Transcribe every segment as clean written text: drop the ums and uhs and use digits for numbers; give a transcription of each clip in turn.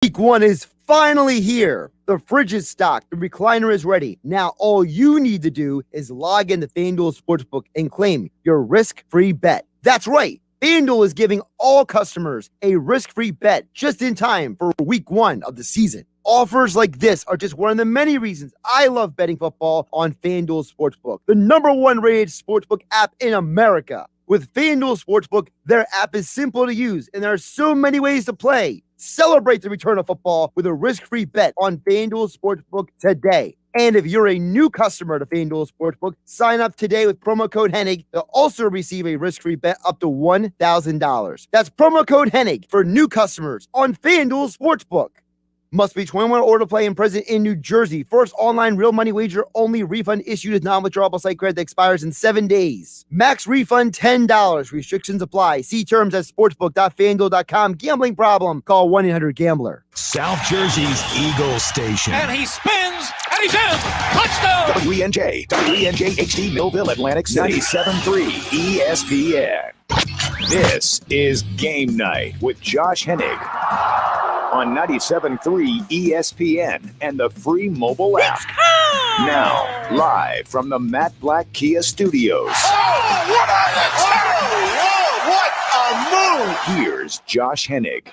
Week one is finally here. The fridge is stocked. The recliner is ready. Now all you need to do is log in to FanDuel Sportsbook and claim your risk-free bet. That's right. FanDuel is giving all customers a risk-free bet just in time for week one of the season. Offers like this are just one of the many reasons I love betting football on FanDuel Sportsbook, the #1 rated sportsbook app in America. With FanDuel Sportsbook, their app is simple to use, and there are so many ways to play. Celebrate the return of football with a risk-free bet on FanDuel Sportsbook today. And if you're a new customer to FanDuel Sportsbook, sign up today with promo code Hennig. You'll also receive a risk-free bet up to $1,000. That's promo code Hennig for new customers on FanDuel Sportsbook. Must be 21 or to play and present in New Jersey. First online real money wager only. Refund issued as non-withdrawable site credit that expires in 7 days. Max refund $10. Restrictions apply. See terms at sportsbook.fanduel.com. Gambling problem? Call 1-800-GAMBLER. South Jersey's Eagle Station. And he spins, and he's in. Touchdown! WENJ HD Millville Atlantic City. 97.3 ESPN. This is Game Night with Josh Hennig on 97.3 ESPN and the free mobile app. Now, live from the Matt Black Kia Studios. What a move! Here's Josh Hennig.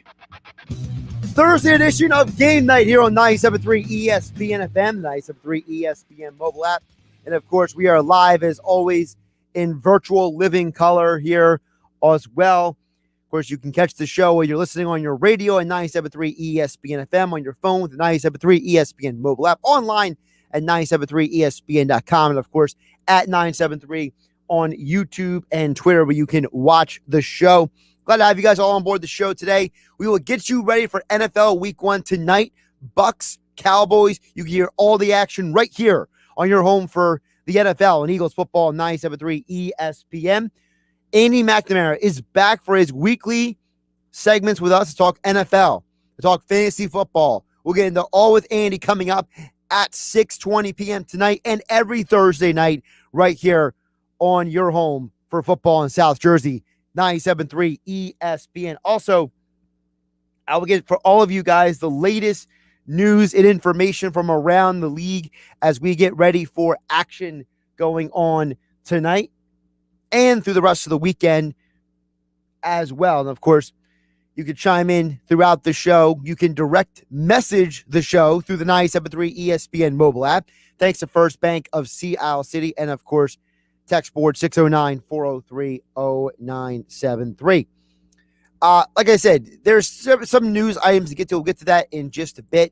Thursday edition of Game Night here on 97.3 ESPN FM, 97.3 ESPN mobile app. And of course, we are live as always in virtual living color here as well. Of course, you can catch the show when you're listening on your radio at 97.3 ESPN FM, on your phone with the 97.3 ESPN mobile app, online at 97.3ESPN.com, and of course at 97.3 on YouTube and Twitter where you can watch the show. Glad to have you guys all on board the show today. We will get you ready for NFL Week 1 tonight. Bucks, Cowboys. You can hear all the action right here on your home for the NFL and Eagles football, 97.3 ESPN. Andy McNamara is back for his weekly segments with us to talk NFL, to talk fantasy football. We'll get into All with Andy coming up at 6:20 p.m. tonight and every Thursday night right here on your home for football in South Jersey, 97.3 ESPN. Also, I will get for all of you guys the latest news and information from around the league as we get ready for action going on tonight and through the rest of the weekend as well. And of course, you can chime in throughout the show. You can direct message the show through the 97.3 ESPN mobile app. Thanks to First Bank of Sea Isle City. And of course, text board 609-403-0973. Like I said, there's some news items to get to. We'll get to that in just a bit.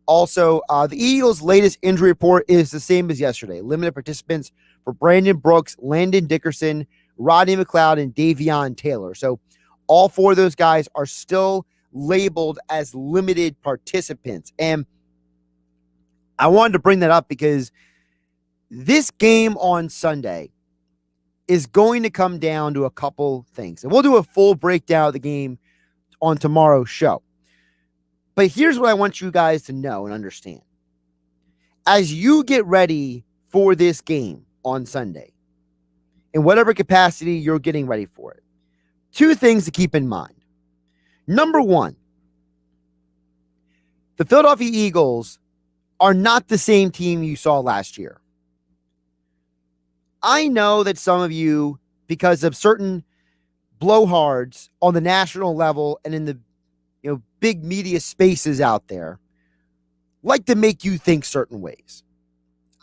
Also, the Eagles' latest injury report is the same as yesterday. Limited participants for Brandon Brooks, Landon Dickerson, Rodney McLeod, and Davion Taylor. So all four of those guys are still labeled as limited participants. And I wanted to bring that up because this game on Sunday is going to come down to a couple things. And we'll do a full breakdown of the game on tomorrow's show. But here's what I want you guys to know and understand. As you get ready for this game on Sunday, in whatever capacity you're getting ready for it, two things to keep in mind. Number one, the Philadelphia Eagles are not the same team you saw last year. I know that some of you, because of certain blowhards on the national level and in the big media spaces out there, like to make you think certain ways.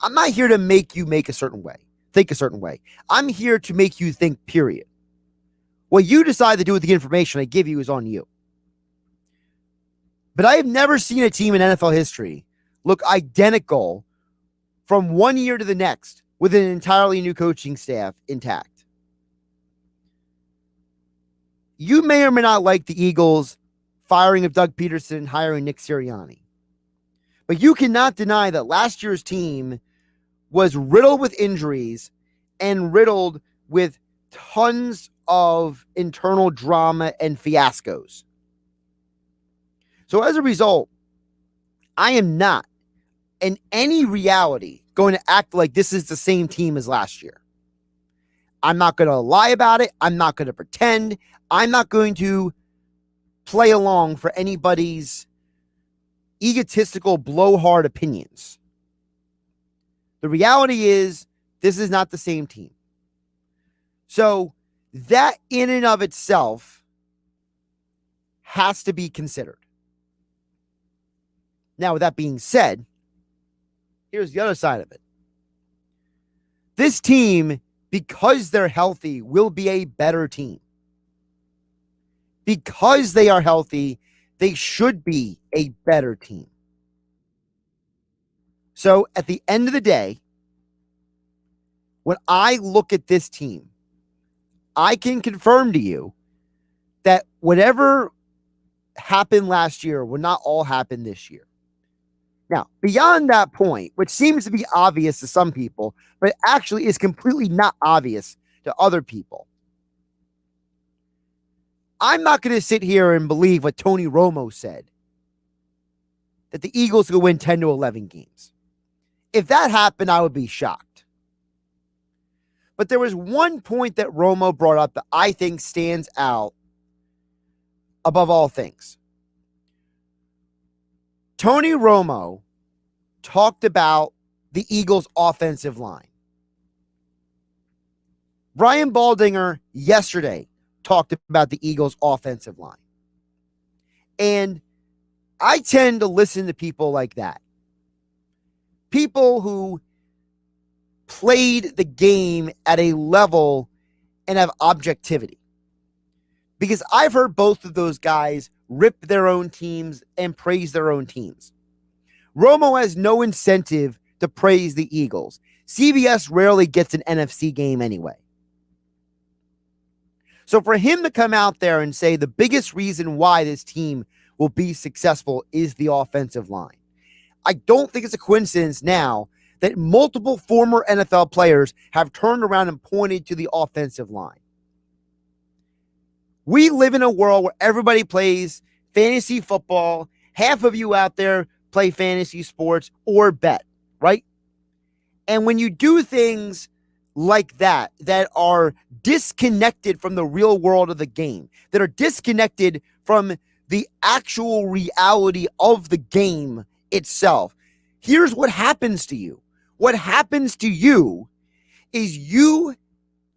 I'm not here to make you think a certain way. I'm here to make you think, period. What you decide to do with the information I give you is on you. But I have never seen a team in NFL history look identical from one year to the next with an entirely new coaching staff intact. You may or may not like the Eagles firing of Doug Peterson, hiring Nick Sirianni. But you cannot deny that last year's team was riddled with injuries and riddled with tons of internal drama and fiascos. So as a result, I am not in any reality going to act like this is the same team as last year. I'm not going to lie about it. I'm not going to pretend. I'm not going to play along for anybody's egotistical, blowhard opinions. The reality is, this is not the same team. So that in and of itself has to be considered. Now, with that being said, here's the other side of it. This team, because they're healthy, will be a better team. Because they are healthy, they should be a better team. So at the end of the day, when I look at this team, I can confirm to you that whatever happened last year will not all happen this year. Now, beyond that point, which seems to be obvious to some people, but actually is completely not obvious to other people, I'm not going to sit here and believe what Tony Romo said, that the Eagles will win 10 to 11 games. If that happened, I would be shocked. But there was one point that Romo brought up that I think stands out above all things. Tony Romo talked about the Eagles' offensive line. Brian Baldinger yesterday talked about the Eagles' offensive line. And I tend to listen to people like that. People who played the game at a level and have objectivity. Because I've heard both of those guys rip their own teams and praise their own teams. Romo has no incentive to praise the Eagles. CBS rarely gets an NFC game anyway. So for him to come out there and say the biggest reason why this team will be successful is the offensive line, I don't think it's a coincidence now that multiple former NFL players have turned around and pointed to the offensive line. We live in a world where everybody plays fantasy football. Half of you out there play fantasy sports or bet, right? And when you do things like that, that are disconnected from the real world of the game, that are disconnected from the actual reality of the game itself, here's what happens to you. What happens to you is you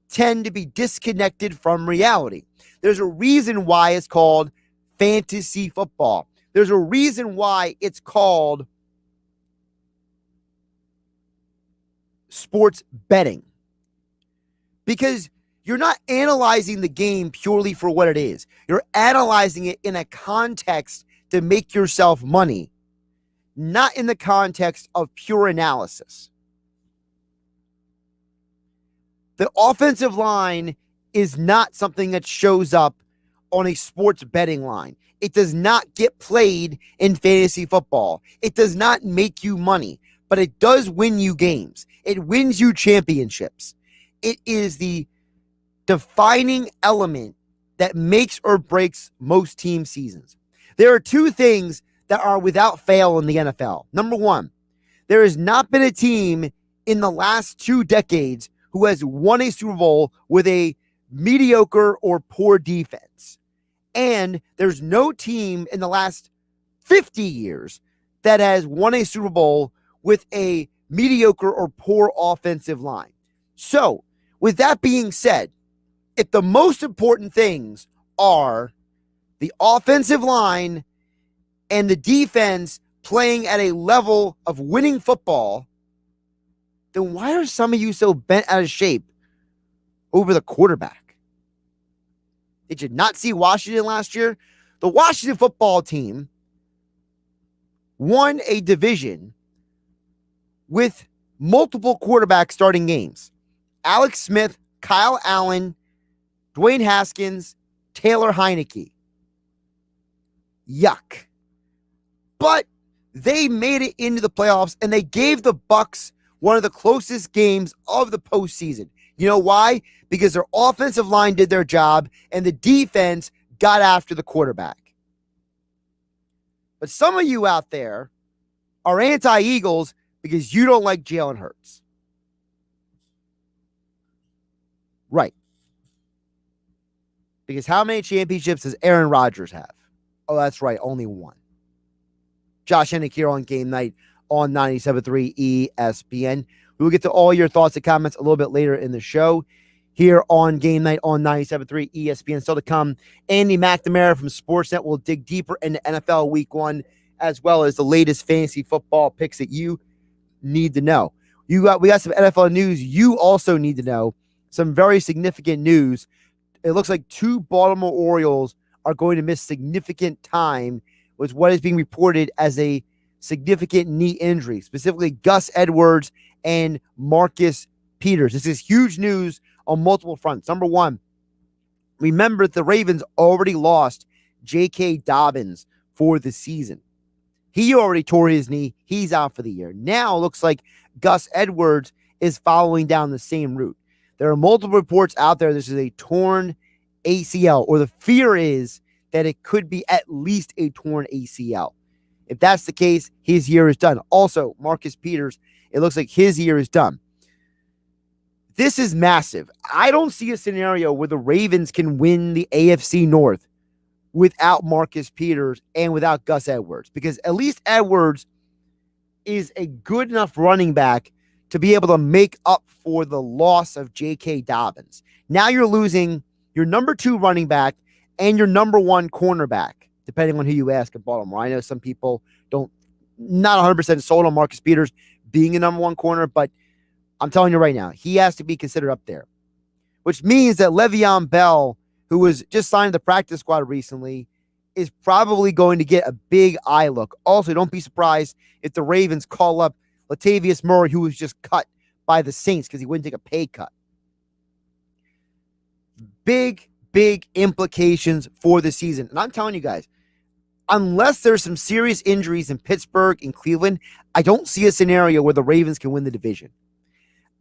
tend to be disconnected from reality. There's a reason why it's called fantasy football. There's a reason why it's called sports betting. Because you're not analyzing the game purely for what it is. You're analyzing it in a context to make yourself money, not in the context of pure analysis. The offensive line is not something that shows up on a sports betting line. It does not get played in fantasy football. It does not make you money, but it does win you games. It wins you championships. It is the defining element that makes or breaks most team seasons. There are two things that are without fail in the NFL. Number one, there has not been a team in the last 2 decades who has won a Super Bowl with a mediocre or poor defense. And there's no team in the last 50 years that has won a Super Bowl with a mediocre or poor offensive line. So, with that being said, if the most important things are the offensive line and the defense playing at a level of winning football, then why are some of you so bent out of shape over the quarterback? Did you not see Washington last year? The Washington football team won a division with multiple quarterbacks starting games. Alex Smith, Kyle Allen, Dwayne Haskins, Taylor Heineke. Yuck. But they made it into the playoffs, and they gave the Bucs one of the closest games of the postseason. You know why? Because their offensive line did their job, and the defense got after the quarterback. But some of you out there are anti-Eagles because you don't like Jalen Hurts. Right. Because how many championships does Aaron Rodgers have? Oh, that's right, only one. Josh Hennig here on Game Night on 97.3 ESPN. We will get to all your thoughts and comments a little bit later in the show here on Game Night on 97.3 ESPN. Still to come, Andy McNamara from Sportsnet will dig deeper into NFL Week 1, as well as the latest fantasy football picks that you need to know. We got some NFL news you also need to know. Some very significant news. It looks like 2 Baltimore Orioles are going to miss significant time with what is being reported as a significant knee injury, specifically Gus Edwards and Marcus Peters. This is huge news on multiple fronts. Number one, remember the Ravens already lost J.K. Dobbins for the season. He already tore his knee. He's out for the year. Now it looks like Gus Edwards is following down the same route. There are multiple reports out there. This is a torn ACL, or the fear is that it could be at least a torn ACL. If that's the case, his year is done. Also, Marcus Peters, it looks like his year is done. This is massive. I don't see a scenario where the Ravens can win the AFC North without Marcus Peters and without Gus Edwards, because at least Edwards is a good enough running back to be able to make up for the loss of J.K. Dobbins. Now you're losing your number 2 running back and your number 1 cornerback, depending on who you ask at Baltimore. I know some people not 100% sold on Marcus Peters being a number 1 corner, but I'm telling you right now, he has to be considered up there, which means that Le'Veon Bell, who was just signed to the practice squad recently, is probably going to get a big eye look. Also, don't be surprised if the Ravens call up Latavius Murray, who was just cut by the Saints because he wouldn't take a pay cut. Big implications for the season. And I'm telling you guys, unless there's some serious injuries in Pittsburgh and Cleveland, I don't see a scenario where the Ravens can win the division.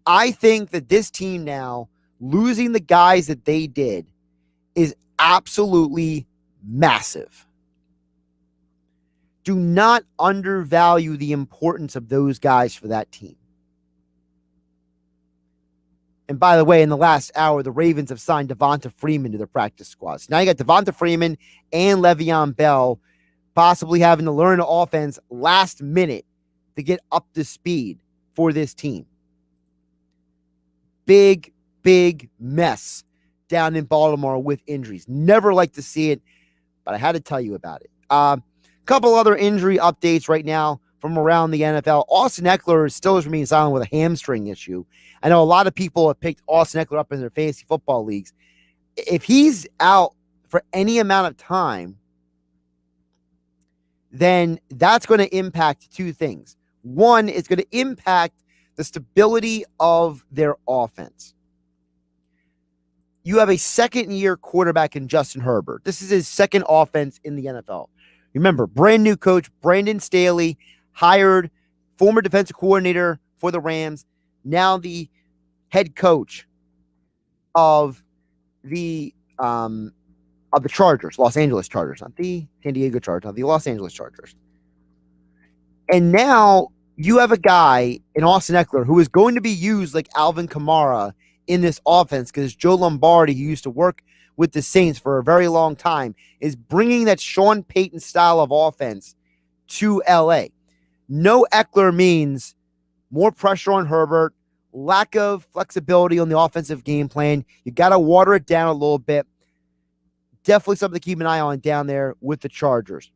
I think that this team now, losing the guys that they did, is absolutely massive. Do not undervalue the importance of those guys for that team. And by the way, in the last hour, the Ravens have signed Devonta Freeman to their practice squad. So now you got Devonta Freeman and Le'Veon Bell possibly having to learn the offense last minute to get up to speed for this team. Big mess down in Baltimore with injuries. Never like to see it, but I had to tell you about it. Couple other injury updates right now from around the NFL. Austin Eckler still has remained silent with a hamstring issue. I know a lot of people have picked Austin Eckler up in their fantasy football leagues. If he's out for any amount of time, then that's going to impact 2 things. One, it's going to impact the stability of their offense. You have a second-year quarterback in Justin Herbert. This is his second offense in the NFL. Remember, brand new coach Brandon Staley hired former defensive coordinator for the Rams, now the head coach of the Chargers, Los Angeles Chargers, not the San Diego Chargers, not the Los Angeles Chargers. And now you have a guy in Austin Eckler who is going to be used like Alvin Kamara in this offense, because Joe Lombardi, who used to work with the Saints for a very long time, is bringing that Sean Payton style of offense to LA. No Eckler means more pressure on Herbert, lack of flexibility on the offensive game plan. You got to water it down a little bit. Definitely something to keep an eye on down there with the Chargers.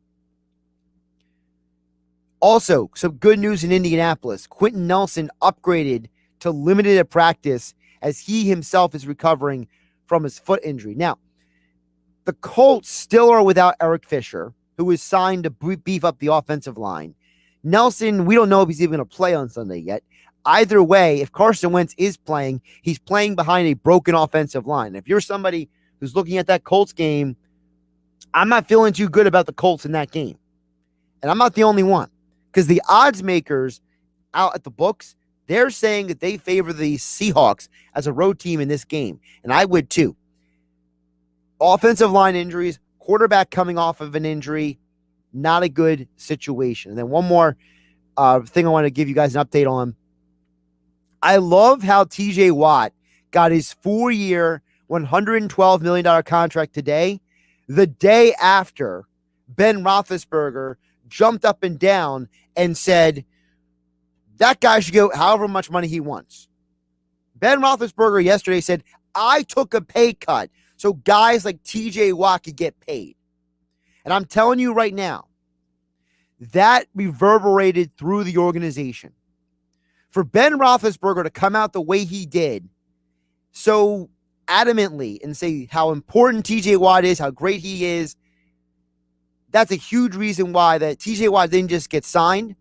Also, some good news in Indianapolis. Quentin Nelson upgraded to limited at practice as he himself is recovering from his foot injury. Now, the Colts still are without Eric Fisher, who is signed to beef up the offensive line. Nelson, we don't know if he's even going to play on Sunday yet. Either way, if Carson Wentz is playing, he's playing behind a broken offensive line. If you're somebody who's looking at that Colts game, I'm not feeling too good about the Colts in that game. And I'm not the only one, because the odds makers out at the books, they're saying that they favor the Seahawks as a road team in this game. And I would too. Offensive line injuries, quarterback coming off of an injury, not a good situation. And then one more thing I want to give you guys an update on. I love how TJ Watt got his 4-year, $112 million contract today, the day after Ben Roethlisberger jumped up and down and said that guy should go however much money he wants. Ben Roethlisberger yesterday said, I took a pay cut so guys like TJ Watt could get paid. And I'm telling you right now, that reverberated through the organization. For Ben Roethlisberger to come out the way he did so adamantly and say how important TJ Watt is, how great he is, that's a huge reason why that TJ Watt didn't just get signed,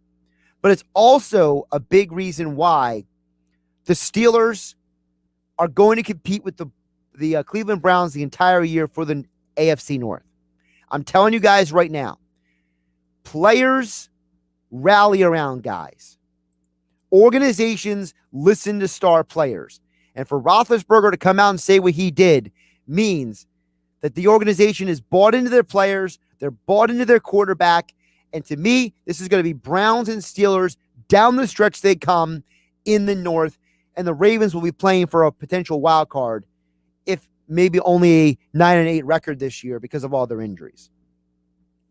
but it's also a big reason why the Steelers are going to compete with the Cleveland Browns the entire year for the AFC North. I'm telling you guys right now, players rally around guys. Organizations listen to star players. And for Roethlisberger to come out and say what he did means that the organization is bought into their players, they're bought into their quarterback, and to me, this is going to be Browns and Steelers down the stretch they come in the North, and the Ravens will be playing for a potential wild card, if maybe only a 9-8 record this year because of all their injuries.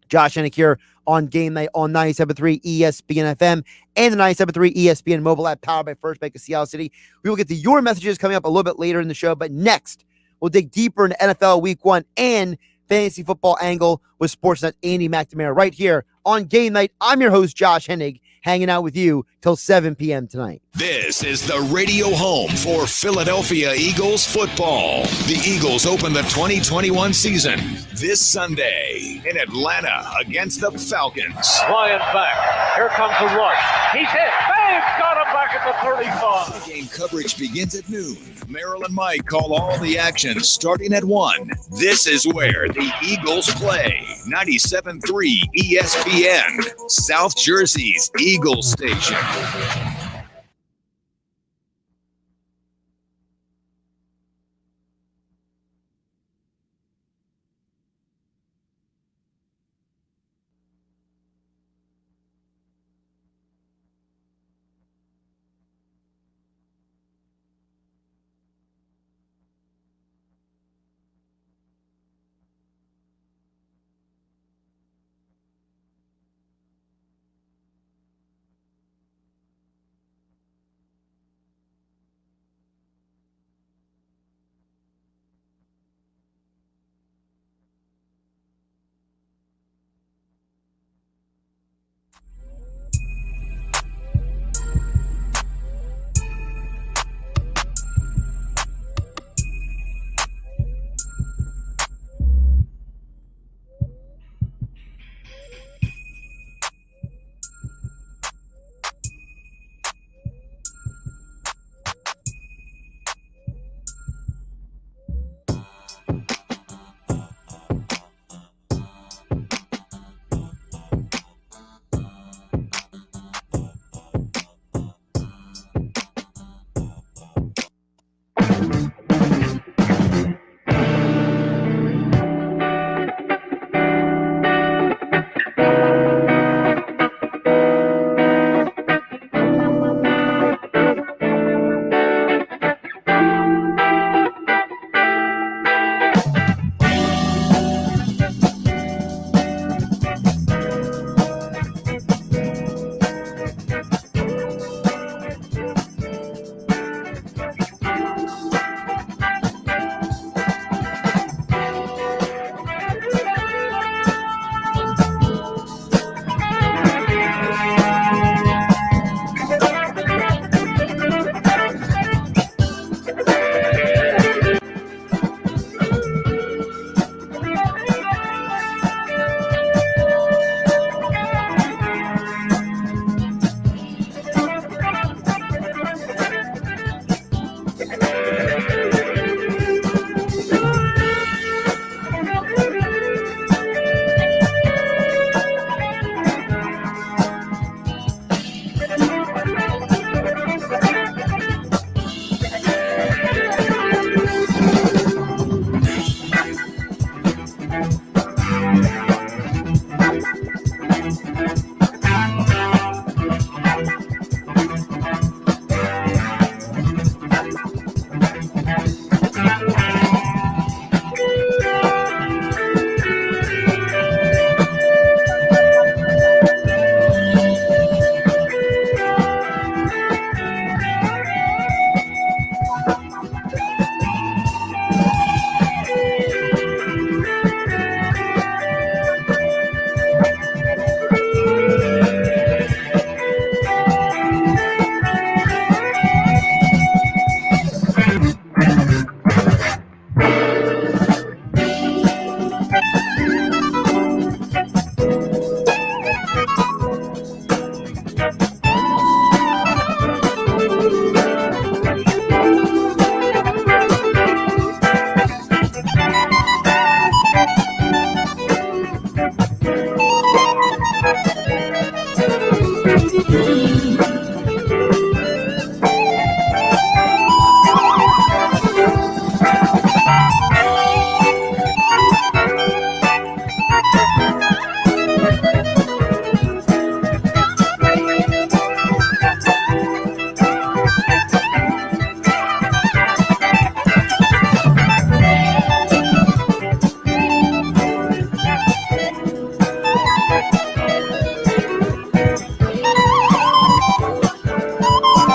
Josh Hennig here on Game Night on 97.3 ESPN FM and the 97.3 ESPN mobile app powered by First Bank of Seattle City. We will get to your messages coming up a little bit later in the show, but next, we'll dig deeper into NFL Week 1 and fantasy football angle with Sportsnet Andy McNamara right here on Game Night. I'm your host, Josh Hennig, hanging out with you till 7 p.m. tonight. This is the radio home for Philadelphia Eagles football. The Eagles open the 2021 season this Sunday in Atlanta against the Falcons. Flying back. Here comes the rush. He's hit. They've got him back at the 35. Game coverage begins at noon. Merrill and Mike call all the action starting at 1. This is where the Eagles play. 97.3 ESPN, South Jersey's Eagles station.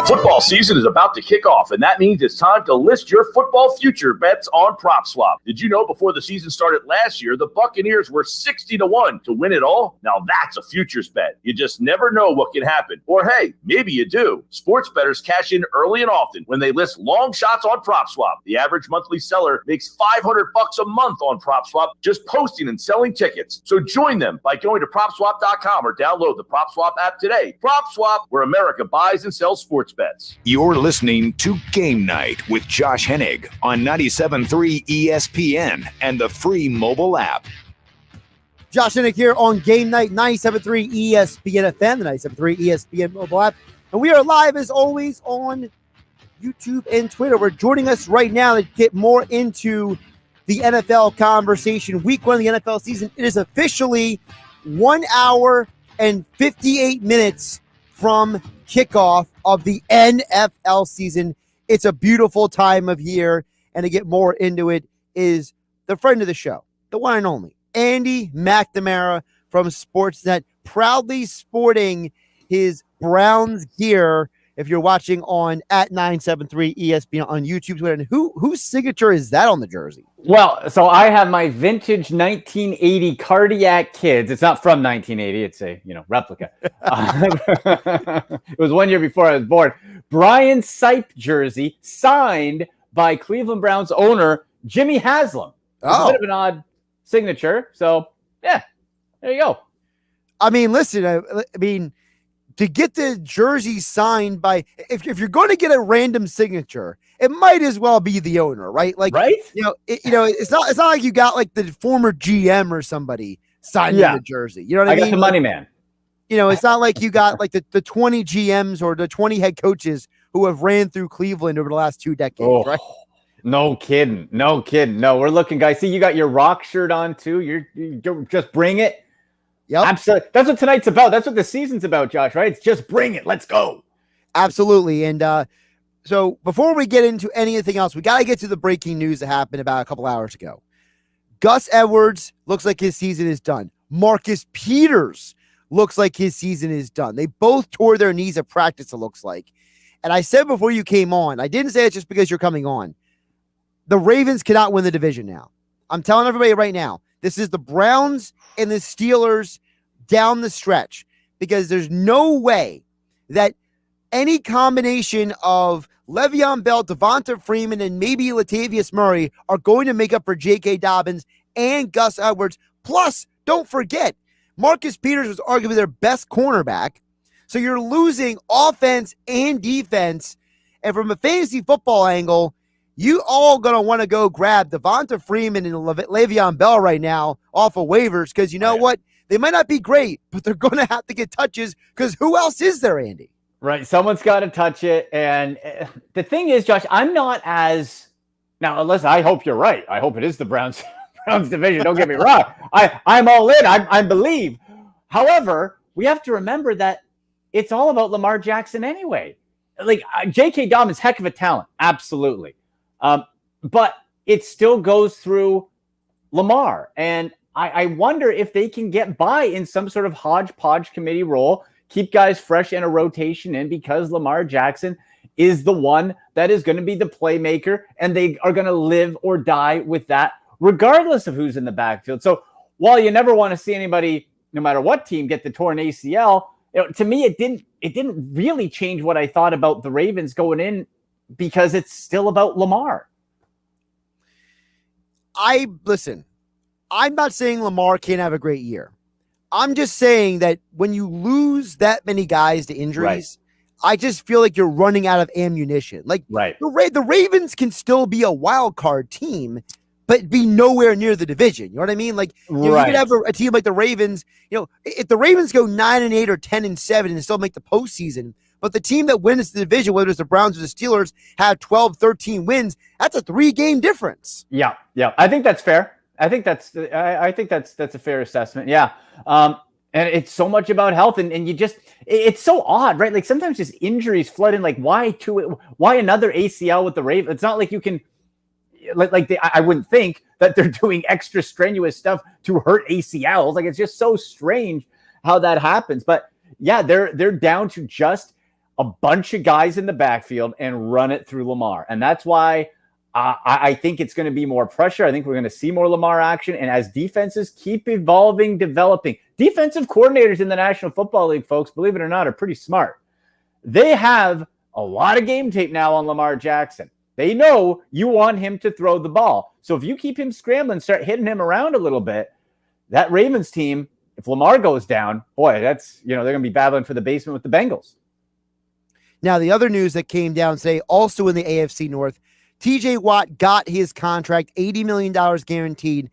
Football season is about to kick off, and that means it's time to list your football future bets on PropSwap. Did you know before the season started last year, the Buccaneers were 60-1 to win it all? Now that's a futures bet. You just never know what can happen. Or hey, maybe you do. Sports bettors cash in early and often when they list long shots on PropSwap. The average monthly seller makes $500 a month on PropSwap just posting and selling tickets. So join them by going to PropSwap.com or download the PropSwap app today. PropSwap, where America buys and sells sports bets. You're listening to Game Night with Josh Hennig on 97.3 ESPN and the free mobile app. Josh Hennig here on Game Night, 97.3 ESPN FM, the 97.3 ESPN mobile app. And we are live, as always, on YouTube and Twitter. We're joining us right now to get more into the NFL conversation. Week 1 of the NFL season. It is officially 1 hour and 58 minutes from kickoff of the NFL season. It's a beautiful time of year, and to get more into it is the friend of the show, the one and only Andy McNamara from Sportsnet, proudly sporting his Browns gear. If you're watching on at 973 ESPN on YouTube, Twitter, and whose signature is that on the jersey? Well, so I have my vintage 1980 Cardiac Kids. It's not from 1980. It's a replica. It was 1 year before I was born. Brian Sipe jersey signed by Cleveland Browns owner Jimmy Haslam. It's a bit of an odd signature. So yeah, there you go. I mean, listen, I mean, to get the jersey signed by, if you're going to get a random signature, it might as well be the owner, right? Like, right? It's not like you got like the former GM or somebody signing the jersey. You know what I mean? I got the money man. It's not like you got like the 20 GMs or the 20 head coaches who have ran through Cleveland over the last 2 decades, right? No kidding. No, we're looking, guys. See, you got your Rock shirt on too. You just bring it. Yep. Absolutely. That's what tonight's about. That's what the season's about, Josh, right? It's just bring it. Let's go. Absolutely. And so before we get into anything else, we got to get to the breaking news that happened about a couple hours ago. Gus Edwards looks like his season is done. Marcus Peters looks like his season is done. They both tore their knees at practice, it looks like. And I said before you came on, I didn't say it just because you're coming on. The Ravens cannot win the division now. I'm telling everybody right now, this is the Browns and the Steelers down the stretch, because there's no way that any combination of Le'Veon Bell, Devonta Freeman, and maybe Latavius Murray are going to make up for J.K. Dobbins and Gus Edwards. Plus, don't forget, Marcus Peters was arguably their best cornerback. So you're losing offense and defense. And from a fantasy football angle, you all going to want to go grab Devonta Freeman and Le'Veon Bell right now off of waivers, because you know what? They might not be great, but they're going to have to get touches, because who else is there, Andy? Right. Someone's got to touch it. And the thing is, Josh, I'm not as – now, unless I hope you're right. I hope it is the Browns division. Don't get me wrong. I'm all in. I believe. However, we have to remember that it's all about Lamar Jackson anyway. Like, J.K. Dobbins, heck of a talent. Absolutely. But it still goes through Lamar. And I wonder if they can get by in some sort of hodgepodge committee role, keep guys fresh in a rotation in, because Lamar Jackson is the one that is going to be the playmaker, and they are going to live or die with that, regardless of who's in the backfield. So while you never want to see anybody, no matter what team, get the torn ACL, to me, it didn't really change what I thought about the Ravens going in, because it's still about Lamar. Listen, I'm not saying Lamar can't have a great year. I'm just saying that when you lose that many guys to injuries, I just feel like you're running out of ammunition. Like, the Ravens can still be a wild card team, but be nowhere near the division. You know what I mean? Like, you could have a team like the Ravens. If the Ravens go 9-8 or 10-7 and still make the postseason, but the team that wins the division, whether it's the Browns or the Steelers, have 12, 13 wins, that's a 3-game difference. Yeah. I think that's fair. I think that's a fair assessment. Yeah. And it's so much about health, and it's so odd, right? Like sometimes just injuries flood in. Like why another ACL with the Ravens? It's not like you can, I wouldn't think that they're doing extra strenuous stuff to hurt ACLs. Like it's just so strange how that happens. But yeah, they're down to just a bunch of guys in the backfield and run it through Lamar. And that's why I think it's going to be more pressure. I think we're going to see more Lamar action. And as defenses keep evolving, developing, defensive coordinators in the National Football League, folks, believe it or not, are pretty smart. They have a lot of game tape now on Lamar Jackson. They know you want him to throw the ball. So if you keep him scrambling, start hitting him around a little bit, that Ravens team, if Lamar goes down, boy, that's, they're going to be battling for the basement with the Bengals. Now, the other news that came down today, also in the AFC North, TJ Watt got his contract, $80 million guaranteed.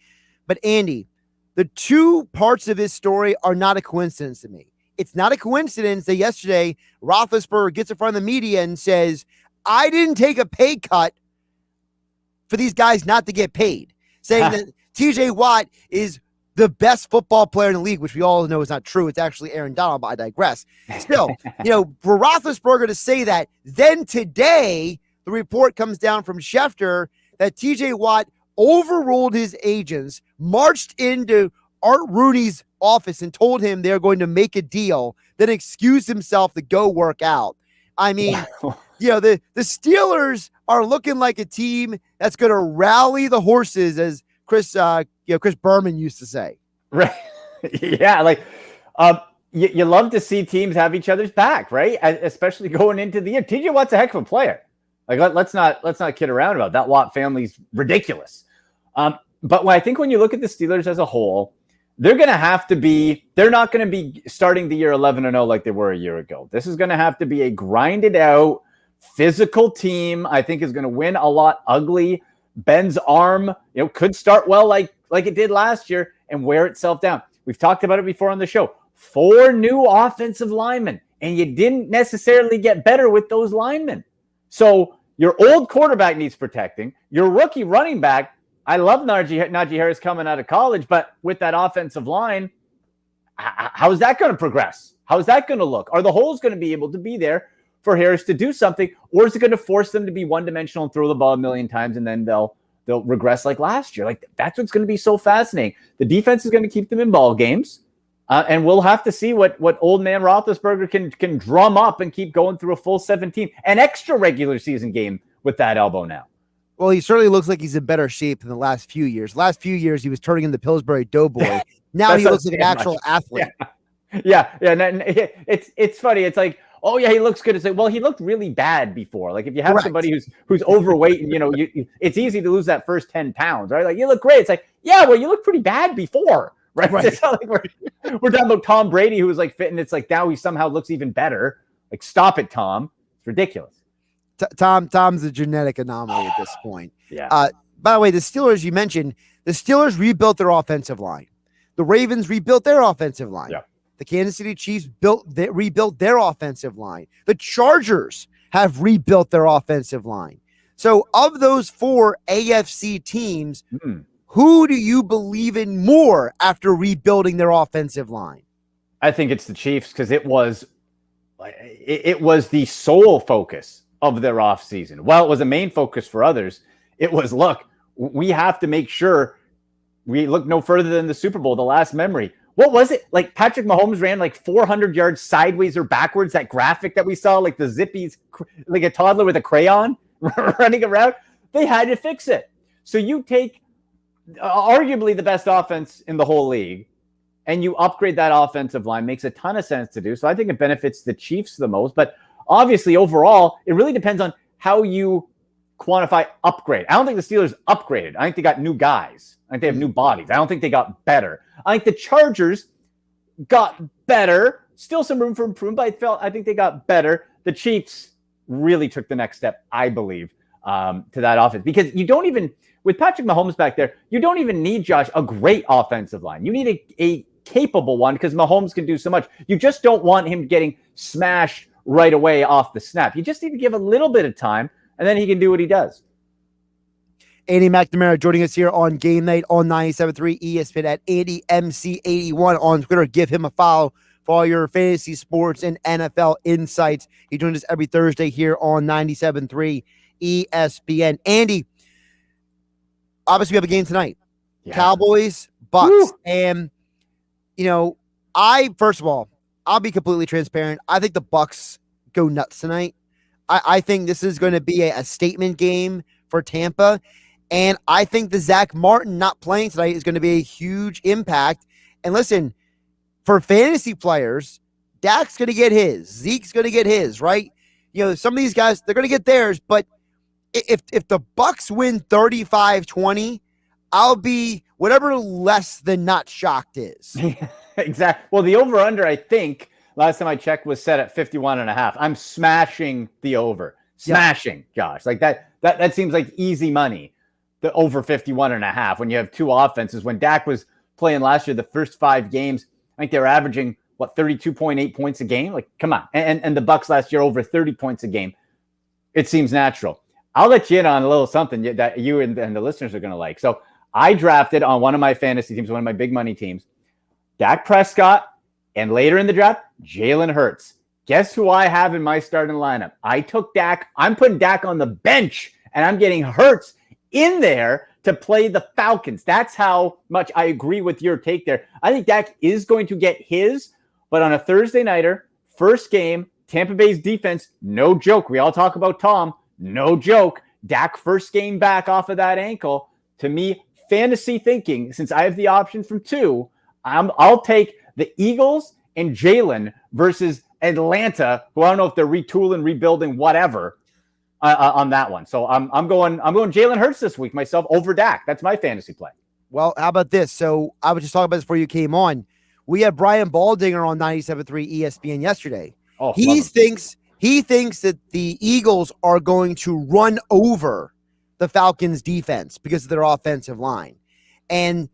But Andy, the two parts of his story are not a coincidence to me. It's not a coincidence that yesterday Roethlisberger gets in front of the media and says, I didn't take a pay cut for these guys not to get paid, saying that TJ Watt is the best football player in the league, which we all know is not true. It's actually Aaron Donald, but I digress. Still, for Roethlisberger to say that, then today the report comes down from Schefter that TJ Watt overruled his agents, marched into Art Rooney's office and told him they're going to make a deal, then excused himself to go work out. I mean, the Steelers are looking like a team that's going to rally the horses, as Chris Berman used to say. Right. Yeah. You love to see teams have each other's back, right? Especially going into the year. TJ Watt's a heck of a player. Like let's not kid around about that. Watt family's ridiculous. But when you look at the Steelers as a whole, they're not going to be starting the year 11-0 like they were a year ago. This is going to have to be a grinded out, physical team. I think is going to win a lot ugly. Ben's arm, could start well like it did last year and wear itself down. We've talked about it before on the show. 4 new offensive linemen, and you didn't necessarily get better with those linemen. So your old quarterback needs protecting. Your rookie running back, I love Najee Harris coming out of college, but with that offensive line, how is that going to progress? How is that going to look? Are the holes going to be able to be there for Harris to do something, or is it going to force them to be one-dimensional and throw the ball a million times, and then they'll regress like last year? That's what's going to be so fascinating. The defense is going to keep them in ball games, and we'll have to see what old man Roethlisberger can drum up and keep going through a full 17, an extra regular season game with that elbow now. Well, he certainly looks like he's in better shape than the last few years. Last few years, he was turning into Pillsbury Doughboy. Now he looks like an actual athlete. Yeah. It's funny. It's like, oh yeah, he looks good. It's like, well, he looked really bad before. Like if you have somebody who's overweight and it's easy to lose that first 10 pounds, right? Like you look great. It's like, yeah, well, you look pretty bad before, right? It's not like we're talking about Tom Brady who was like fit, and it's like now he somehow looks even better. Like stop it, Tom. It's ridiculous. Tom's a genetic anomaly at this point. Yeah. By the way, the Steelers, you mentioned, the Steelers rebuilt their offensive line. The Ravens rebuilt their offensive line. Yeah. The Kansas City Chiefs rebuilt their offensive line. The Chargers have rebuilt their offensive line. So of those 4 AFC teams, who do you believe in more after rebuilding their offensive line? I think it's the Chiefs because it was the sole focus of their offseason. While it was a main focus for others, it was, look, we have to make sure we look no further than the Super Bowl, the last memory. What was it? Like Patrick Mahomes ran like 400 yards sideways or backwards, that graphic that we saw, like the zippies, like a toddler with a crayon running around. They had to fix it. So you take arguably the best offense in the whole league and you upgrade that offensive line. Makes a ton of sense to do. So I think it benefits the Chiefs the most. But obviously, overall, it really depends on how you quantify upgrade. I don't think the Steelers upgraded. I think they got new guys. I think they have new bodies. I don't think they got better. I think the Chargers got better. Still some room for improvement, but I think they got better. The Chiefs really took the next step, I believe. to that offense, because you don't even, with Patrick Mahomes back there, you don't even need, Josh, a great offensive line. You need a capable one, because Mahomes can do so much. You just don't want him getting smashed right away off the snap. You just need to give a little bit of time, and then he can do what he does. Andy McNamara joining us here on Game Night on 97.3 ESPN at AndyMC81 on Twitter. Give him a follow for all your fantasy sports and NFL insights. He joins us every Thursday here on 97.3 ESPN. Andy, obviously we have a game tonight. Yeah. Cowboys, Bucks. Woo. And, first of all, I'll be completely transparent. I think the Bucks go nuts tonight. I think this is going to be a statement game for Tampa. And I think the Zach Martin not playing tonight is going to be a huge impact. And listen, for fantasy players, Dak's going to get his. Zeke's going to get his, right? Some of these guys, they're going to get theirs. But if the Bucks win 35-20, I'll be whatever less than not shocked is. Exactly. Well, the over-under, I think, last time I checked, was set at 51.5. I'm smashing the over. Smashing, Josh. Like that seems like easy money. The over 51.5 when you have two offenses. When Dak was playing last year, the first 5 games, I think they were averaging 32.8 points a game. Like, come on. And the Bucks last year over 30 points a game. It seems natural. I'll let you in on a little something that you and the listeners are going to like. So I drafted on one of my fantasy teams, one of my big money teams, Dak Prescott, and later in the draft, Jalen Hurts. Guess who I have in my starting lineup? I took Dak. I'm putting Dak on the bench, and I'm getting Hurts in there to play the Falcons. That's how much I agree with your take there. I think Dak is going to get his, but on a Thursday nighter, first game, Tampa Bay's defense, no joke. We all talk about Tom, no joke. Dak first game back off of that ankle. To me, fantasy thinking, since I have the option from 2, I'll take the Eagles and Jalen versus Atlanta, who I don't know if they're retooling, rebuilding, whatever, on that one. So I'm going Jalen Hurts this week myself over Dak. That's my fantasy play. Well, how about this? So I was just talking about this before you came on. We had Brian Baldinger on 97.3 ESPN yesterday. Oh, he thinks that the Eagles are going to run over the Falcons defense because of their offensive line. And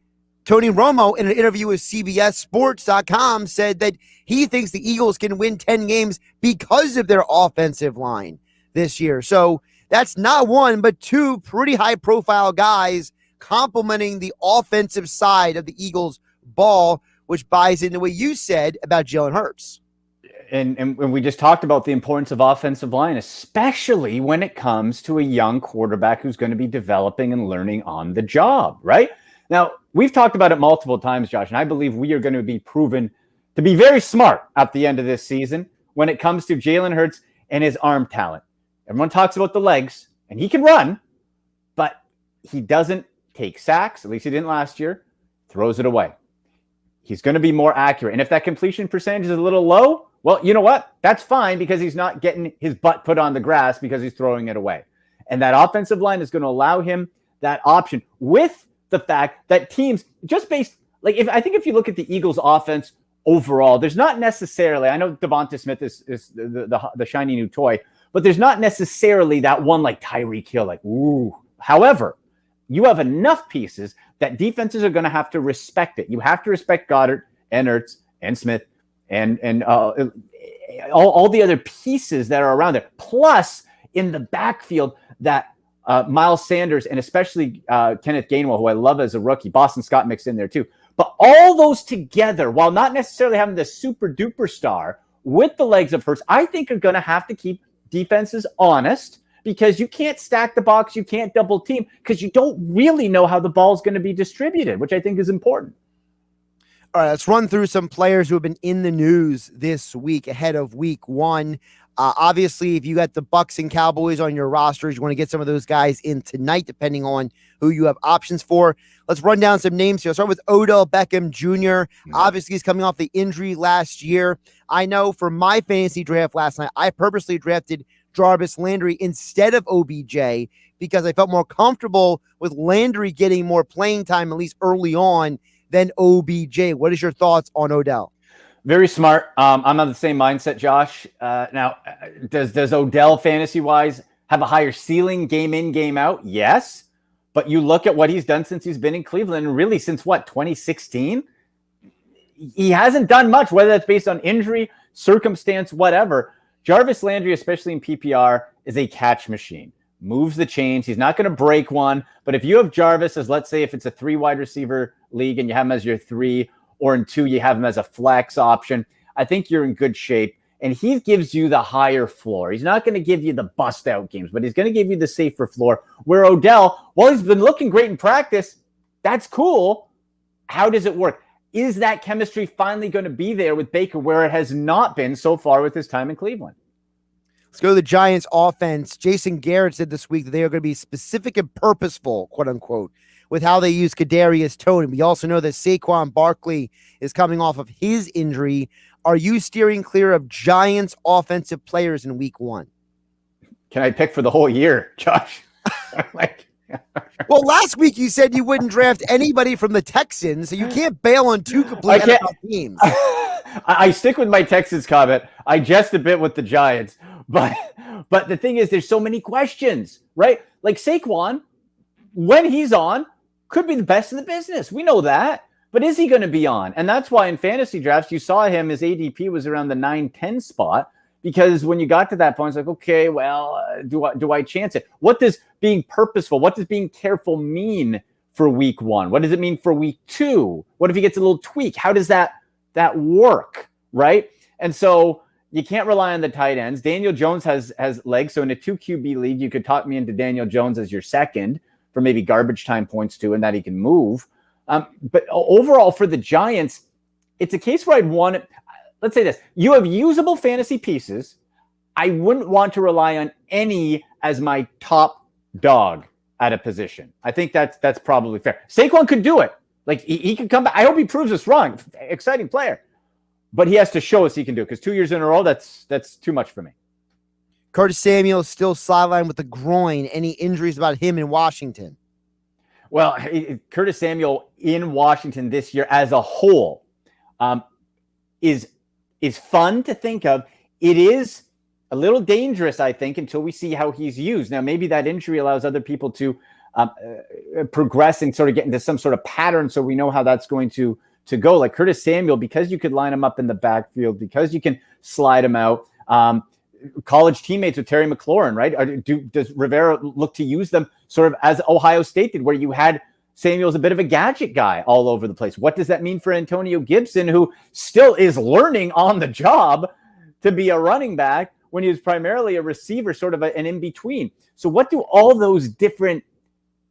Tony Romo, in an interview with CBSSports.com, said that he thinks the Eagles can win 10 games because of their offensive line this year. So that's not one, but 2 pretty high-profile guys complimenting the offensive side of the Eagles' ball, which buys into what you said about Jalen Hurts. And we just talked about the importance of offensive line, especially when it comes to a young quarterback who's going to be developing and learning on the job, right? Now, we've talked about it multiple times, Josh, and I believe we are going to be proven to be very smart at the end of this season when it comes to Jalen Hurts and his arm talent. Everyone talks about the legs, and he can run, but he doesn't take sacks. At least he didn't last year. Throws it away. He's going to be more accurate. And if that completion percentage is a little low, well, you know what? That's fine, because he's not getting his butt put on the grass because he's throwing it away. And that offensive line is going to allow him that option, with the fact that teams just based, like, if you look at the Eagles offense overall, there's not necessarily, I know Devonta Smith is the shiny new toy, but there's not necessarily that one like Tyreek Hill, like, ooh. However, you have enough pieces that defenses are going to have to respect it. You have to respect Goddard and Ertz and Smith and all the other pieces that are around there. Plus, in the backfield, that Miles Sanders and especially Kenneth Gainwell, who I love as a rookie, Boston Scott mixed in there too. But all those together, while not necessarily having the super duper star with the legs of Hurts, I think are going to have to keep defenses honest, because you can't stack the box, you can't double team, because you don't really know how the ball is going to be distributed, which I think is important. All right, let's run through some players who have been in the news this week ahead of week 1. Obviously, if you got the Bucks and Cowboys on your rosters, you want to get some of those guys in tonight, depending on who you have options for. Let's run down some names here. I'll start with Odell Beckham Jr. Obviously, he's coming off the injury last year. I know for my fantasy draft last night, I purposely drafted Jarvis Landry instead of OBJ because I felt more comfortable with Landry getting more playing time, at least early on, than OBJ. What is your thoughts on Odell? Very smart. I'm on the same mindset, Josh. Now, does Odell fantasy-wise have a higher ceiling game in, game out? Yes. But you look at what he's done since he's been in Cleveland, and really since 2016? He hasn't done much, whether that's based on injury, circumstance, whatever. Jarvis Landry, especially in PPR, is a catch machine. Moves the chains. He's not going to break one. But if you have Jarvis as, let's say, if it's a 3 wide receiver league and you have him as your 3, or in 2, you have him as a flex option, I think you're in good shape. And he gives you the higher floor. He's not going to give you the bust out games, but he's going to give you the safer floor. Where Odell, while he's been looking great in practice, that's cool. How does it work? Is that chemistry finally going to be there with Baker where it has not been so far with his time in Cleveland? Let's go to the Giants offense. Jason Garrett said this week that they are going to be specific and purposeful, quote unquote, with how they use Kadarius Toney. We also know that Saquon Barkley is coming off of his injury. Are you steering clear of Giants offensive players in week 1? Can I pick for the whole year, Josh? Well, last week you said you wouldn't draft anybody from the Texans, so you can't bail on 2 complete NFL teams. I stick with my Texans comment. I jest a bit with the Giants, but the thing is, there's so many questions, right? Like Saquon, when he's on, could be the best in the business. We know that, but is he going to be on? And that's why in fantasy drafts you saw him. His ADP was around the 9-10 spot. Because when you got to that point, it's like, okay, well, do I chance it? What does being purposeful, what does being careful mean for week 1? What does it mean for week 2? What if he gets a little tweak? How does that work, right? And so you can't rely on the tight ends. Daniel Jones has legs. So in a 2 QB league, you could talk me into Daniel Jones as your second for maybe garbage time points too, and that he can move. But overall for the Giants, it's a case where I'd want it. Let's say this. You have usable fantasy pieces. I wouldn't want to rely on any as my top dog at a position. I think that's probably fair. Saquon could do it. Like he could come back. I hope he proves us wrong. Exciting player. But he has to show us he can do it, because 2 years in a row, that's too much for me. Curtis Samuel is still sidelined with a groin. Any injuries about him in Washington? Well, Curtis Samuel in Washington this year as a whole is fun to think of. It is a little dangerous, I think, until we see how he's used. Now, maybe that injury allows other people to progress and sort of get into some sort of pattern, so we know how that's going to go. Like Curtis Samuel, because you could line him up in the backfield, because you can slide him out. College teammates with Terry McLaurin, right? Does Rivera look to use them sort of as Ohio State did, where you had Samuel's a bit of a gadget guy all over the place? What does that mean for Antonio Gibson, who still is learning on the job to be a running back when he was primarily a receiver, sort of an in-between? So what do all those different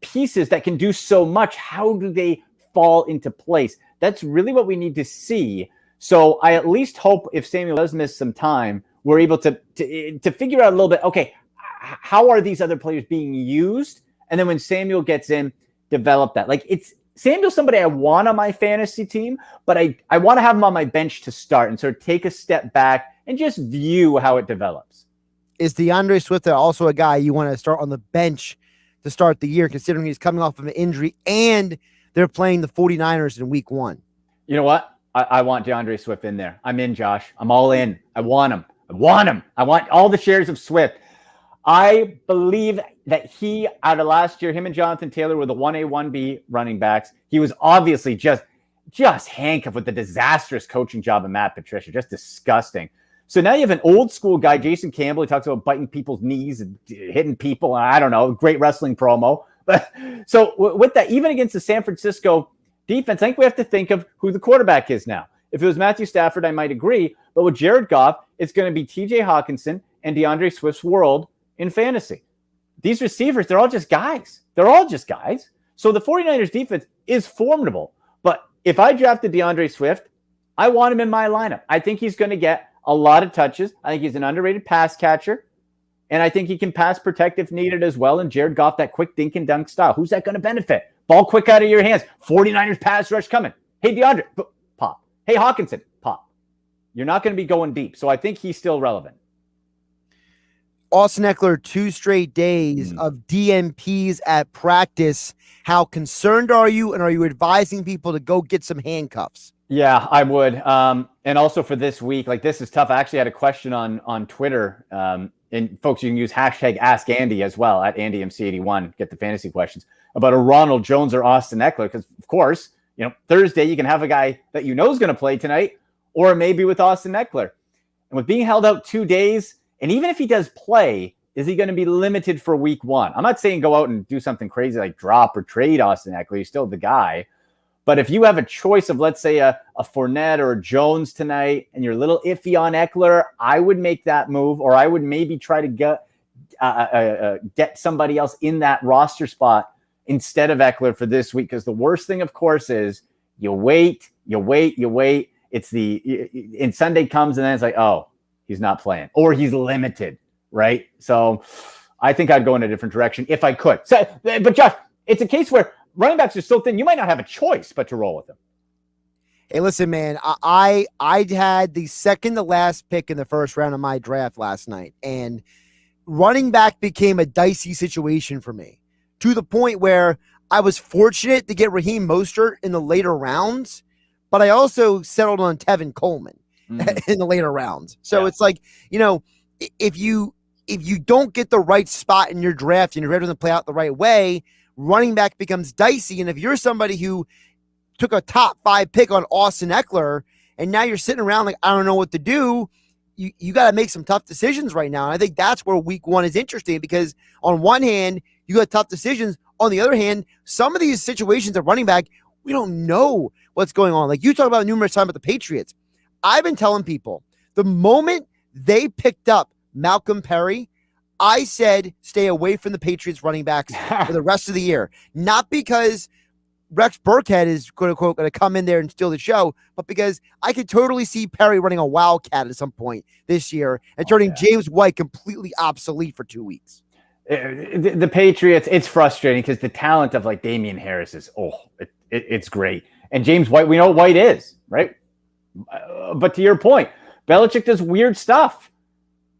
pieces that can do so much, how do they fall into place? That's really what we need to see. So I at least hope if Samuel does miss some time, we're able to figure out a little bit, okay, how are these other players being used? And then when Samuel gets in, develop that. Like Samuel's somebody I want on my fantasy team, but I want to have him on my bench to start and sort of take a step back and just view how it develops. Is DeAndre Swift also a guy you want to start on the bench to start the year, considering he's coming off of an injury and they're playing the 49ers in week 1? You know what? I want DeAndre Swift in there. I'm in, Josh. I'm all in. I want him. I want all the shares of Swift. I believe that he, out of last year, him and Jonathan Taylor were the 1A, 1B running backs. He was obviously just handcuffed with the disastrous coaching job of Matt Patricia. Just disgusting. So now you have an old school guy, Jason Campbell. He talks about biting people's knees and hitting people. I don't know. Great wrestling promo. But so with that, even against the San Francisco defense, I think we have to think of who the quarterback is now. If it was Matthew Stafford, I might agree. But with Jared Goff, it's going to be TJ Hawkinson and DeAndre Swift's world in fantasy. These receivers, they're all just guys. So the 49ers defense is formidable. But if I drafted DeAndre Swift, I want him in my lineup. I think he's going to get a lot of touches. I think he's an underrated pass catcher. And I think he can pass protect if needed as well. And Jared Goff, that quick dink and dunk style. Who's that going to benefit? Ball quick out of your hands. 49ers pass rush coming. Hey, DeAndre, pop. Hey, Hawkinson, pop. You're not going to be going deep. So I think he's still relevant. Austin Eckler, 2 straight days of DNPs at practice. How concerned are you? And are you advising people to go get some handcuffs? Yeah, I would. And also for this week, like this is tough. I actually had a question on Twitter and folks, you can use hashtag Ask Andy as well at AndyMC81. Get the fantasy questions about a Ronald Jones or Austin Eckler, because of course, Thursday you can have a guy that is going to play tonight, or maybe with Austin Eckler. And with being held out 2 days, and even if he does play, is he going to be limited for week 1? I'm not saying go out and do something crazy like drop or trade Austin Eckler. He's still the guy. But if you have a choice of, let's say, a Fournette or a Jones tonight, and you're a little iffy on Eckler, I would make that move, or I would maybe try to get somebody else in that roster spot instead of Eckler for this week. Because the worst thing, of course, is you wait. And Sunday comes, and then it's like, oh, he's not playing, or he's limited, right? So I think I'd go in a different direction if I could. So, but Josh, it's a case where running backs are so thin, you might not have a choice but to roll with them. Hey, listen, man, I had the second to last pick in the first round of my draft last night, and running back became a dicey situation for me, to the point where I was fortunate to get Raheem Mostert in the later rounds, but I also settled on Tevin Coleman in the later rounds. So it's like, if you don't get the right spot in your draft and your draft doesn't play out the right way, running back becomes dicey. And if you're somebody who took a top 5 pick on Austin Eckler, and now you're sitting around like, I don't know what to do, you got to make some tough decisions right now. And I think that's where week 1 is interesting, because on one hand, you got tough decisions. On the other hand, some of these situations at running back, we don't know what's going on. Like you talk about numerous times about the Patriots. I've been telling people the moment they picked up Malcolm Perry, I said stay away from the Patriots running backs for the rest of the year. Not because Rex Burkhead is quote unquote going to come in there and steal the show, but because I could totally see Perry running a wildcat at some point this year and turning James White completely obsolete for 2 weeks. The Patriots, it's frustrating because the talent of like Damian Harris is, it's great. And James White, we know what White is, right? But to your point, Belichick does weird stuff.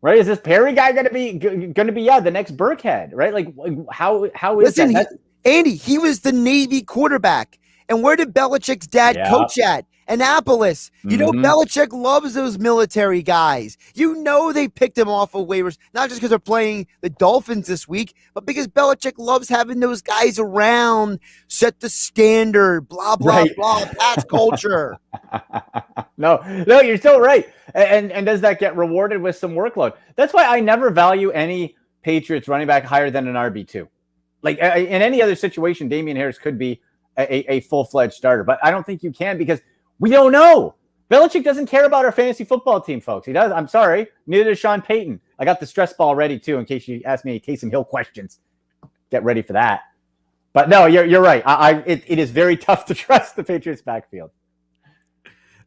Right? Is this Perry guy going to be the next Burkhead? Right? Like how is that? Andy, he was the Navy quarterback, and where did Belichick's dad coach at? Annapolis. Belichick loves those military guys. They picked him off of waivers, not just because they're playing the Dolphins this week, but because Belichick loves having those guys around, set the standard, blah, blah, blah, Pat's culture. No, you're still right. And does that get rewarded with some workload? That's why I never value any Patriots running back higher than an RB2. Like in any other situation, Damian Harris could be a full-fledged starter, but I don't think you can because we don't know. Belichick doesn't care about our fantasy football team, folks. He does. I'm sorry. Neither does Sean Payton. I got the stress ball ready, too, in case you ask me any Taysom Hill questions. Get ready for that. But no, you're right. It is very tough to trust the Patriots backfield.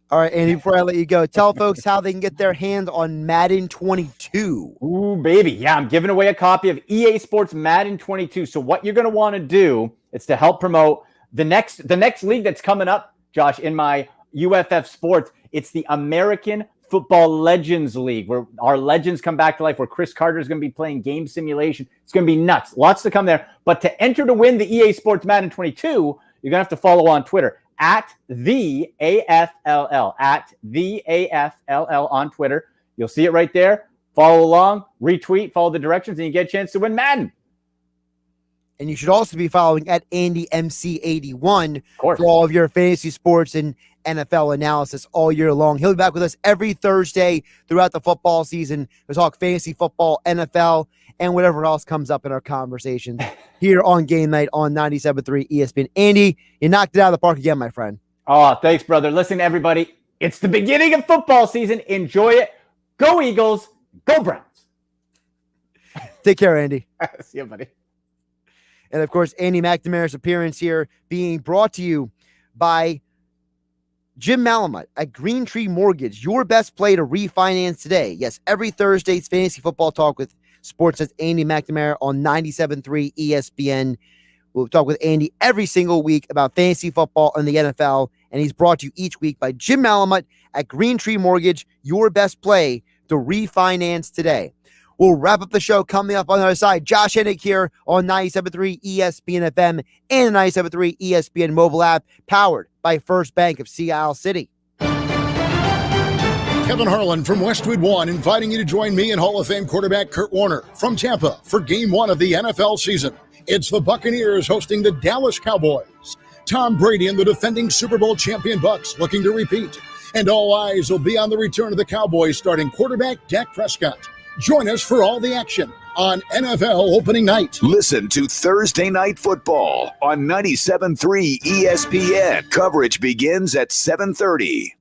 All right, Andy, before I let you go, tell folks how they can get their hands on Madden 22. Ooh, baby. Yeah, I'm giving away a copy of EA Sports Madden 22. So what you're going to want to do is to help promote the next league that's coming up, Josh, in my UFF Sports. It's the American Football Legends League, where our legends come back to life, where Chris Carter is going to be playing game simulation. It's going to be nuts. Lots to come there. But to enter to win the EA Sports Madden 22, you're going to have to follow on Twitter at the AFLL, on Twitter. You'll see it right there. Follow along, retweet, follow the directions, and you get a chance to win Madden. And you should also be following at AndyMC81 for all of your fantasy sports and NFL analysis all year long. He'll be back with us every Thursday throughout the football season to talk fantasy football, NFL, and whatever else comes up in our conversations here on Game Night on 97.3 ESPN. Andy, you knocked it out of the park again, my friend. Oh, thanks, brother. Listen, everybody, it's the beginning of football season. Enjoy it. Go Eagles. Go Browns. Take care, Andy. See you, buddy. And, of course, Andy McNamara's appearance here being brought to you by Jim Malamut at Green Tree Mortgage, your best play to refinance today. Yes, every Thursday it's fantasy football talk with Sportsnet's Andy McNamara on 97.3 ESPN. We'll talk with Andy every single week about fantasy football and the NFL, and he's brought to you each week by Jim Malamut at Green Tree Mortgage, your best play to refinance today. We'll wrap up the show coming up on the other side. Josh Hennig here on 97.3 ESPN FM and the 97.3 ESPN mobile app, powered by First Bank of Sea Isle City. Coming Kevin Harlan from Westwood One, inviting you to join me and Hall of Fame quarterback Kurt Warner from Tampa for Game 1 of the NFL season. It's the Buccaneers hosting the Dallas Cowboys. Tom Brady and the defending Super Bowl champion Bucs looking to repeat. And all eyes will be on the return of the Cowboys starting quarterback Dak Prescott. Join us for all the action on NFL opening night. Listen to Thursday Night Football on 97.3 ESPN. Coverage begins at 7:30.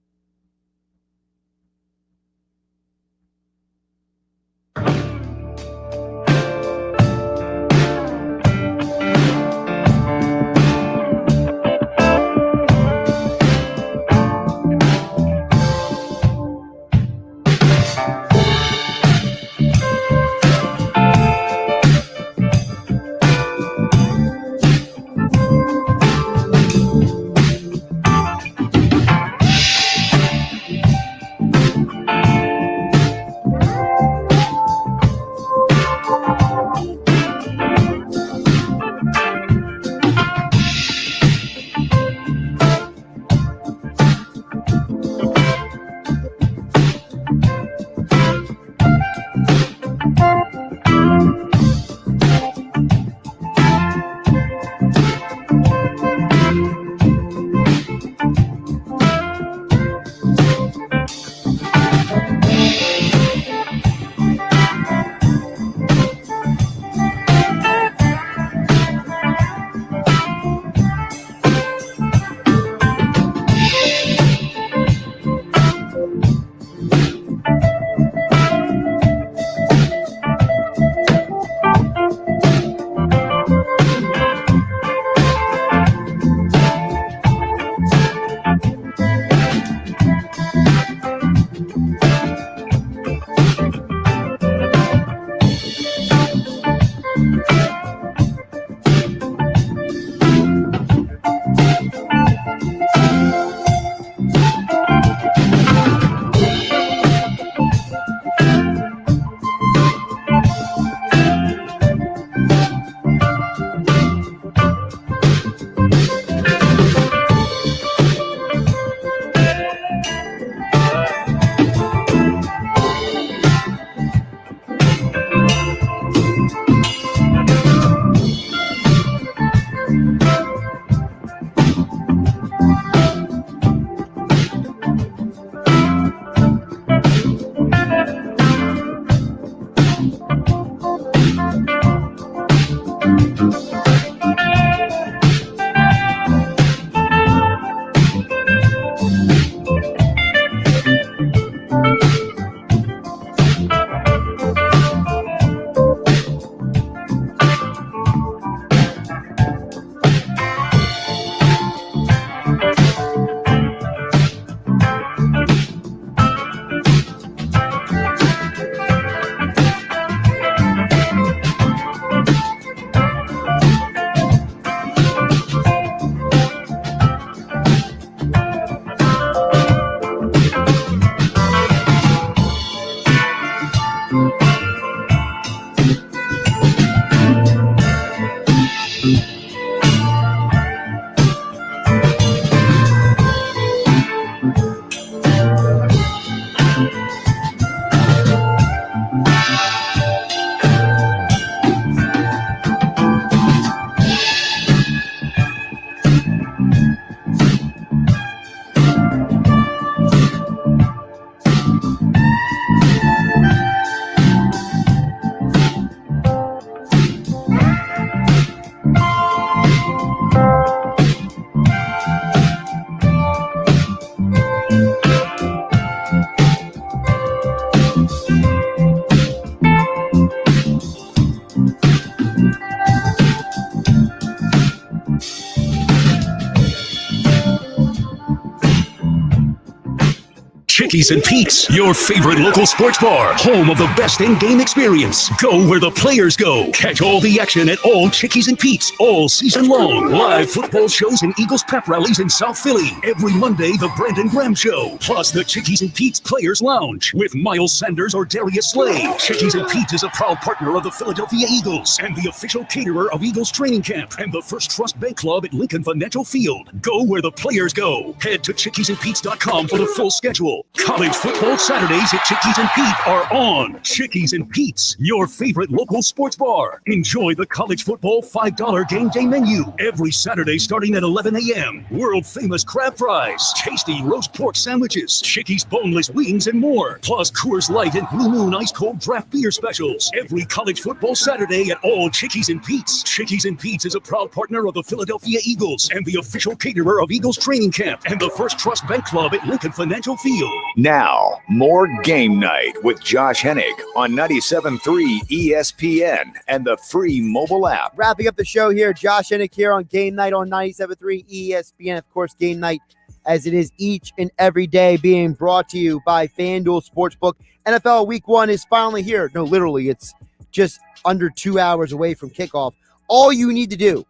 Chickies and Pete's, your favorite local sports bar, home of the best in-game experience. Go where the players go. Catch all the action at all Chickies and Pete's all season long. Live football shows and Eagles pep rallies in South Philly. Every Monday, the Brandon Graham Show. Plus the Chickies and Pete's Players Lounge with Miles Sanders or Darius Slay. Chickies and Pete's is a proud partner of the Philadelphia Eagles and the official caterer of Eagles training camp and the First Trust Bank Club at Lincoln Financial Field. Go where the players go. Head to chickiesandpete's.com for the full schedule. College football Saturdays at Chickies and Pete are on. Chickies and Pete's, your favorite local sports bar. Enjoy the college football $5 game day menu every Saturday starting at 11 a.m. World famous crab fries, tasty roast pork sandwiches, Chickies boneless wings, and more. Plus Coors Light and Blue Moon ice cold draft beer specials every college football Saturday at all Chickies and Pete's. Chickies and Pete's is a proud partner of the Philadelphia Eagles and the official caterer of Eagles training camp and the First Trust Bank Club at Lincoln Financial Field. Now, more Game Night with Josh Hennig on 97.3 ESPN and the free mobile app. Wrapping up the show here, Josh Hennig here on Game Night on 97.3 ESPN. Of course, Game Night, as it is each and every day, being brought to you by FanDuel Sportsbook. NFL Week 1 is finally here. No, literally, it's just under 2 hours away from kickoff. All you need to do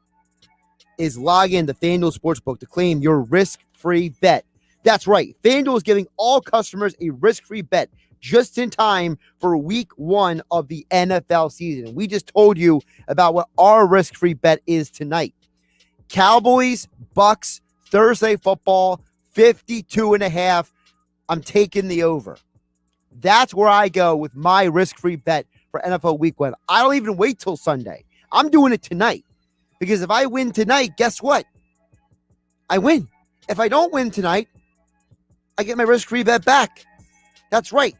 is log in to FanDuel Sportsbook to claim your risk-free bet. That's right. FanDuel is giving all customers a risk-free bet just in time for Week 1 of the NFL season. We just told you about what our risk-free bet is tonight. Cowboys, Bucks, Thursday football, 52.5. I'm taking the over. That's where I go with my risk-free bet for NFL Week 1. I don't even wait till Sunday. I'm doing it tonight. Because if I win tonight, guess what? I win. If I don't win tonight, I get my risk-free bet back. That's right.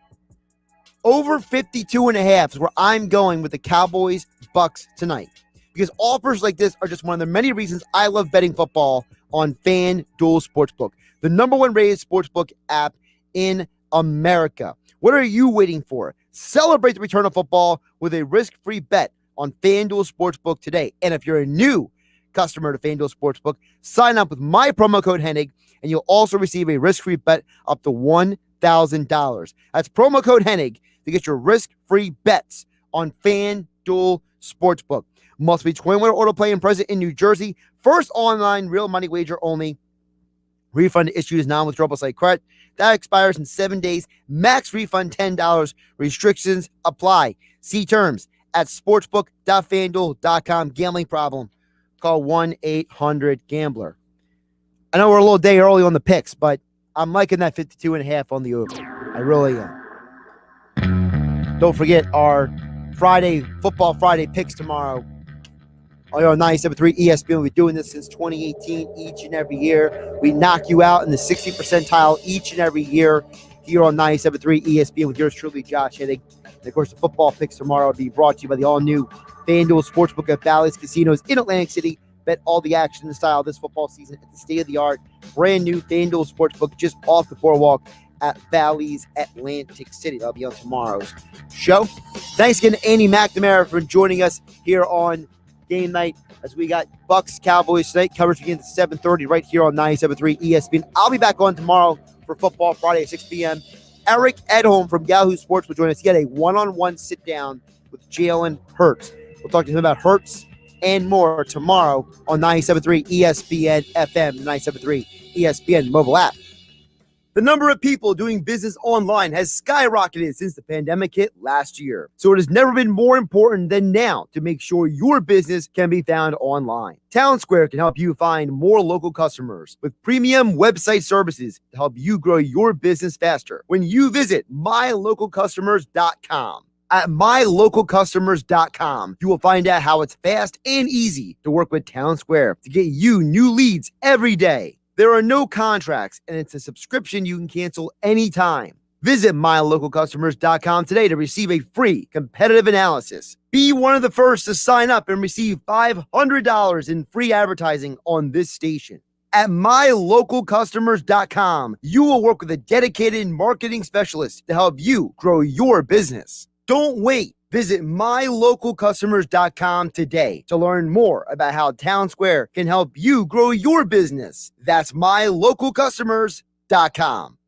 Over 52.5 is where I'm going with the Cowboys, Bucks tonight. Because offers like this are just one of the many reasons I love betting football on FanDuel Sportsbook, the number one rated sportsbook app in America. What are you waiting for? Celebrate the return of football with a risk-free bet on FanDuel Sportsbook today. And if you're a new customer to FanDuel Sportsbook, sign up with my promo code Hennig, and you'll also receive a risk-free bet up to $1,000. That's promo code Hennig to get your risk-free bets on FanDuel Sportsbook. Must be 21 or older, play and present in New Jersey. First online real money wager only. Refund issues non-withdrawable site credit. That expires in 7 days. Max refund $10. Restrictions apply. See terms at sportsbook.fanduel.com. Gambling problem? Call 1-800-GAMBLER. I know we're a little day early on the picks, but I'm liking that 52.5 on the over. I really am. Don't forget our Football Friday picks tomorrow. On 97.3 ESPN. We've been doing this since 2018 each and every year. We knock you out in the 60th percentile each and every year here on 97.3 ESPN with yours truly, Josh Hennig. And, of course, the football picks tomorrow will be brought to you by the all-new FanDuel Sportsbook at Bally's Casinos in Atlantic City. Bet all the action and style this football season at the state-of-the-art, brand-new FanDuel Sportsbook just off the boardwalk at Bally's Atlantic City. That'll be on tomorrow's show. Thanks again to Andy McNamara for joining us here on Game Night as we got Bucks Cowboys tonight. Coverage begins at 7:30 right here on 97.3 ESPN. I'll be back on tomorrow for Football Friday at 6 p.m. Eric Edholm from Yahoo Sports will join us. He had a one-on-one sit-down with Jalen Hurts. We'll talk to him about Hurts and more tomorrow on 97.3 ESPN FM, 97.3 ESPN mobile app. The number of people doing business online has skyrocketed since the pandemic hit last year. So it has never been more important than now to make sure your business can be found online. Town Square can help you find more local customers with premium website services to help you grow your business faster. When you visit mylocalcustomers.com. At mylocalcustomers.com, you will find out how it's fast and easy to work with Town Square to get you new leads every day. There are no contracts, and it's a subscription you can cancel anytime. Visit mylocalcustomers.com today to receive a free competitive analysis. Be one of the first to sign up and receive $500 in free advertising on this station. At mylocalcustomers.com, you will work with a dedicated marketing specialist to help you grow your business. Don't wait. Visit mylocalcustomers.com today to learn more about how Town Square can help you grow your business. That's mylocalcustomers.com.